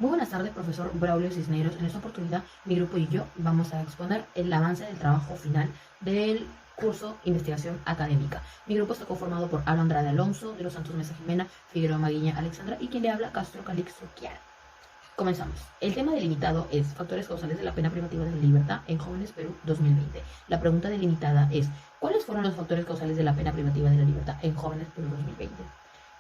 Muy buenas tardes, profesor Braulio Cisneros. En esta oportunidad, mi grupo y yo vamos a exponer el avance del trabajo final del curso Investigación Académica. Mi grupo está conformado por Alo Andrade Alonso, de los Santos Mesa Jimena, Figueroa Maguiña Alexandra y quien le habla, Castro Calixto Chiara. Comenzamos. El tema delimitado es factores causales de la pena privativa de la libertad en Jóvenes Perú 2020. La pregunta delimitada es, ¿cuáles fueron los factores causales de la pena privativa de la libertad en Jóvenes Perú 2020?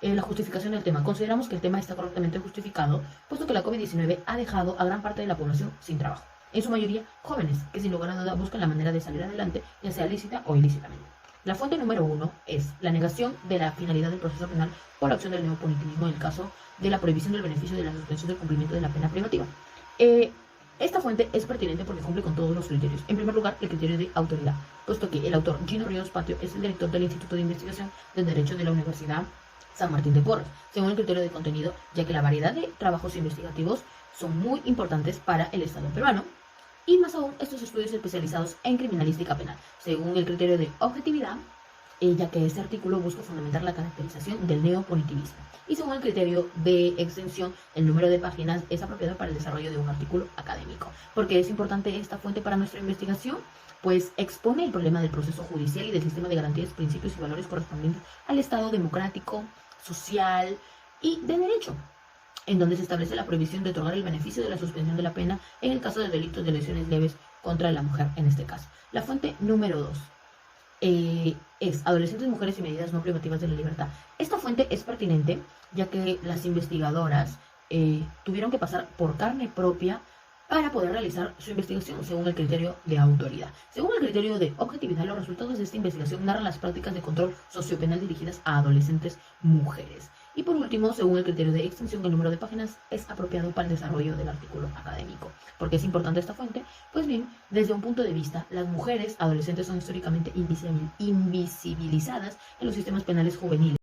La justificación del tema. Consideramos que el tema está correctamente justificado, puesto que la COVID-19 ha dejado a gran parte de la población sin trabajo. En su mayoría, jóvenes, que sin lugar a duda buscan la manera de salir adelante, ya sea lícita o ilícitamente. La fuente número uno es la negación de la finalidad del proceso penal por la acción del neopunitivismo en el caso de la prohibición del beneficio de la suspensión del cumplimiento de la pena privativa. Esta fuente es pertinente porque cumple con todos los criterios. En primer lugar, el criterio de autoridad, puesto que el autor Gino Ríos Patio es el director del Instituto de Investigación del Derecho de la Universidad San Martín de Porres, según el criterio de contenido, ya que la variedad de trabajos investigativos son muy importantes para el Estado peruano, y más aún estos estudios especializados en criminalística penal, según el criterio de objetividad, ya que este artículo busca fundamentar la caracterización del neopunitivismo, y según el criterio de extensión, el número de páginas es apropiado para el desarrollo de un artículo académico. ¿Por qué es importante esta fuente para nuestra investigación? Pues expone el problema del proceso judicial y del sistema de garantías, principios y valores correspondientes al Estado democrático, social y de derecho, en donde se establece la prohibición de otorgar el beneficio de la suspensión de la pena en el caso de delitos de lesiones leves contra la mujer en este caso. La fuente número 2 es adolescentes, mujeres y medidas no privativas de la libertad. Esta fuente es pertinente ya que las investigadoras tuvieron que pasar por carne propia para poder realizar su investigación según el criterio de autoridad. Según el criterio de objetividad, los resultados de esta investigación narran las prácticas de control sociopenal dirigidas a adolescentes mujeres. Y por último, según el criterio de extensión, el número de páginas es apropiado para el desarrollo del artículo académico. ¿Por qué es importante esta fuente? Pues bien, desde un punto de vista, las mujeres adolescentes son históricamente invisibilizadas en los sistemas penales juveniles.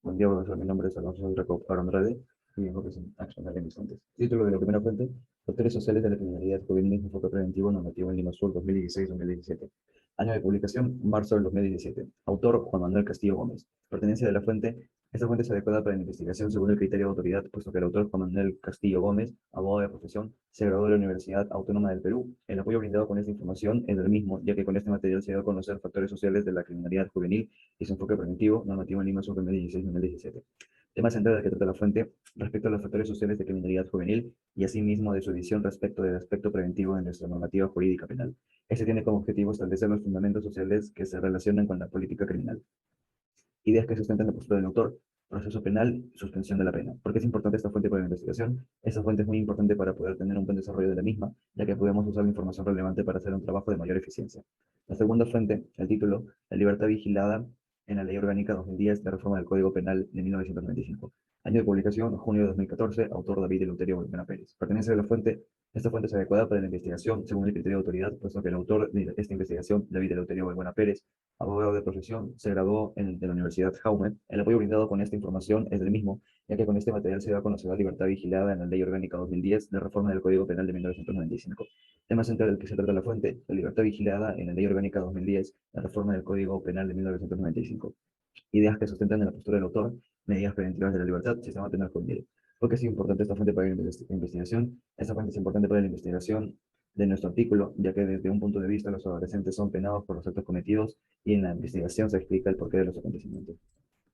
Buen día, profesor. Mi nombre es Alonso Aro Andrade y vengo a exponer mis fuentes. Título de la primera fuente: Factores sociales de la criminalidad juvenil, enfoque preventivo normativo en Lima Sur 2016-2017. Año de publicación: marzo del 2017. Autor: Juan Manuel Castillo Gómez. Pertenencia de la fuente: esta fuente es adecuada para la investigación según el criterio de autoridad, puesto que el autor, Juan Manuel Castillo Gómez, abogado de profesión, se graduó de la Universidad Autónoma del Perú. El apoyo brindado con esta información es del mismo, ya que con este material se dio a conocer factores sociales de la criminalidad juvenil y su enfoque preventivo normativo en Lima Sur 2016-2017. Tema central del que trata la fuente respecto a los factores sociales de criminalidad juvenil y asimismo de su visión respecto del aspecto preventivo en nuestra normativa jurídica penal. Este tiene como objetivo establecer los fundamentos sociales que se relacionan con la política criminal. Ideas que sustentan la postura del autor: proceso penal, suspensión de la pena. ¿Por qué es importante esta fuente para la investigación? Esta fuente es muy importante para poder tener un buen desarrollo de la misma, ya que podemos usar la información relevante para hacer un trabajo de mayor eficiencia. La segunda fuente, el título: La libertad vigilada en la Ley Orgánica 2010 de Reforma del Código Penal de 1995. Año de publicación: junio de 2014. Autor: David Eleuterio Valbuena Pérez. Pertenece a la fuente: esta fuente es adecuada para la investigación según el criterio de autoridad, puesto que el autor de esta investigación, David Eleuterio Valbuena Pérez, abogado de profesión, se graduó de la Universidad Jaume. El apoyo brindado con esta información es del mismo, ya que con este material se da a conocer la libertad vigilada en la Ley Orgánica 2010 de Reforma del Código Penal de 1995. Tema central del que se trata la fuente: la libertad vigilada en la Ley Orgánica 2010 de Reforma del Código Penal de 1995. Ideas que sustentan en la postura del autor: medidas preventivas de la libertad, sistema penal juvenil. ¿Por qué es importante esta fuente para la investigación? Esta fuente es importante para la investigación de nuestro artículo, ya que desde un punto de vista los adolescentes son penados por los actos cometidos y en la investigación se explica el porqué de los acontecimientos.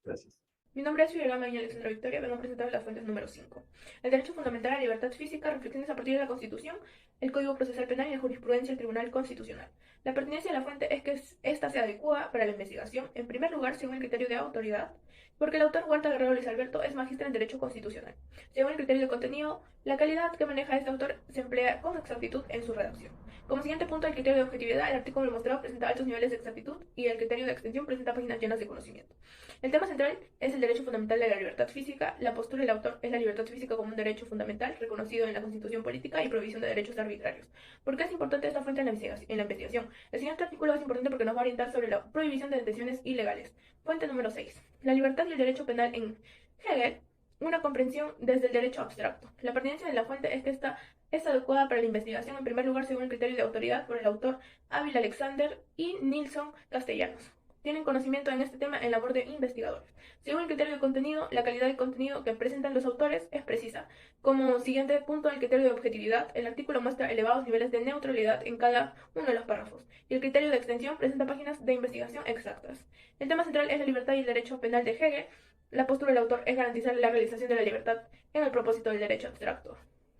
Gracias. Mi nombre es Figueroa Maguiña Alexandra Victoria, vengo a presentar las fuentes número 5. El derecho fundamental a la libertad física, reflexiones a partir de la Constitución, el Código Procesal Penal y la jurisprudencia del Tribunal Constitucional. La pertinencia de la fuente es que ésta se adecua para la investigación, en primer lugar, según el criterio de autoridad, porque el autor Huerta Guerrero Luis Alberto es magíster en Derecho Constitucional. Según el criterio de contenido, la calidad que maneja este autor se emplea con exactitud en su redacción. Como siguiente punto, el criterio de objetividad, el artículo demostrado presenta altos niveles de exactitud y el criterio de extensión presenta páginas llenas de conocimiento. El tema central es el derecho fundamental de la libertad física. La postura del autor es la libertad física como un derecho fundamental reconocido en la Constitución política y prohibición de derechos arbitrarios. ¿Por qué es importante esta fuente en la investigación? El siguiente artículo es importante porque nos va a orientar sobre la prohibición de detenciones ilegales. Fuente número 6. La libertad y el derecho penal en Hegel, una comprensión desde el derecho abstracto. La pertinencia de la fuente es que esta es adecuada para la investigación, en primer lugar según el criterio de autoridad por el autor Ávila Alexander y Nilsson Castellanos. tienen conocimiento en este tema en labor de investigadores. Según el criterio de contenido, la calidad del contenido que presentan los autores es precisa. Como siguiente punto, el criterio de objetividad, el artículo muestra elevados niveles de neutralidad en cada uno de los párrafos, y el criterio de extensión presenta páginas de investigación exactas. El tema central es la libertad y el derecho penal de Hegel. La postura del autor es garantizar la realización de la libertad en el propósito del derecho abstracto.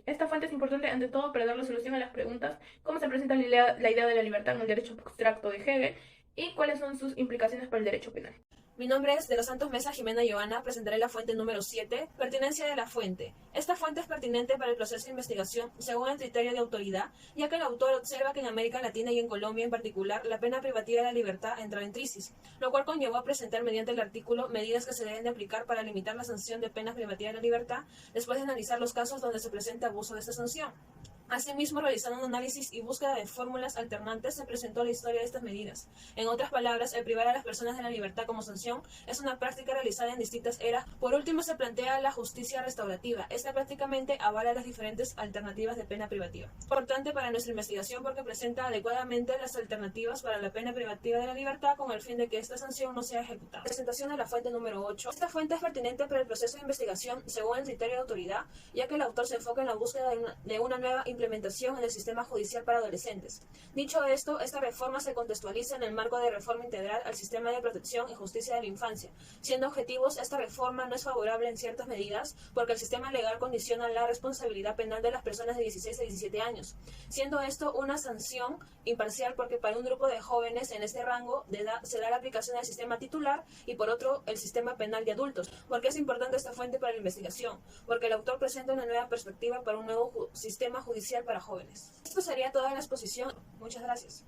Esta fuente es importante ante todo para dar la solución a las preguntas cómo se presenta la idea de la libertad en el derecho abstracto de Hegel y cuáles son sus implicaciones para el derecho penal. Mi nombre es de los Santos Mesa Jimena Joana. Presentaré la fuente número 7, pertinencia de la fuente. Esta fuente es pertinente para el proceso de investigación según el criterio de autoridad, ya que el autor observa que en América Latina y en Colombia en particular la pena privativa de la libertad entra en crisis, lo cual conllevó a presentar mediante el artículo medidas que se deben de aplicar para limitar la sanción de penas privativas de la libertad después de analizar los casos donde se presenta abuso de esta sanción. Asimismo, realizando un análisis y búsqueda de fórmulas alternantes, se presentó la historia de estas medidas. En otras palabras, el privar a las personas de la libertad como sanción es una práctica realizada en distintas eras. Por último, se plantea la justicia restaurativa. Esta prácticamente avala las diferentes alternativas de pena privativa. Importante para nuestra investigación porque presenta adecuadamente las alternativas para la pena privativa de la libertad con el fin de que esta sanción no sea ejecutada. Presentación de la fuente número 8. Esta fuente es pertinente para el proceso de investigación según el criterio de autoridad, ya que el autor se enfoca en la búsqueda de una nueva implementación en el sistema judicial para adolescentes. Dicho esto, esta reforma se contextualiza en el marco de reforma integral al sistema de protección y justicia de la infancia. Siendo objetivos, esta reforma no es favorable en ciertas medidas porque el sistema legal condiciona la responsabilidad penal de las personas de 16 a 17 años, siendo esto una sanción imparcial porque para un grupo de jóvenes en este rango de edad se da la aplicación del sistema titular y por otro el sistema penal de adultos. ¿Por qué es importante esta fuente para la investigación? Porque el autor presenta una nueva perspectiva para un nuevo sistema judicial para jóvenes. Esto sería toda la exposición. Muchas gracias.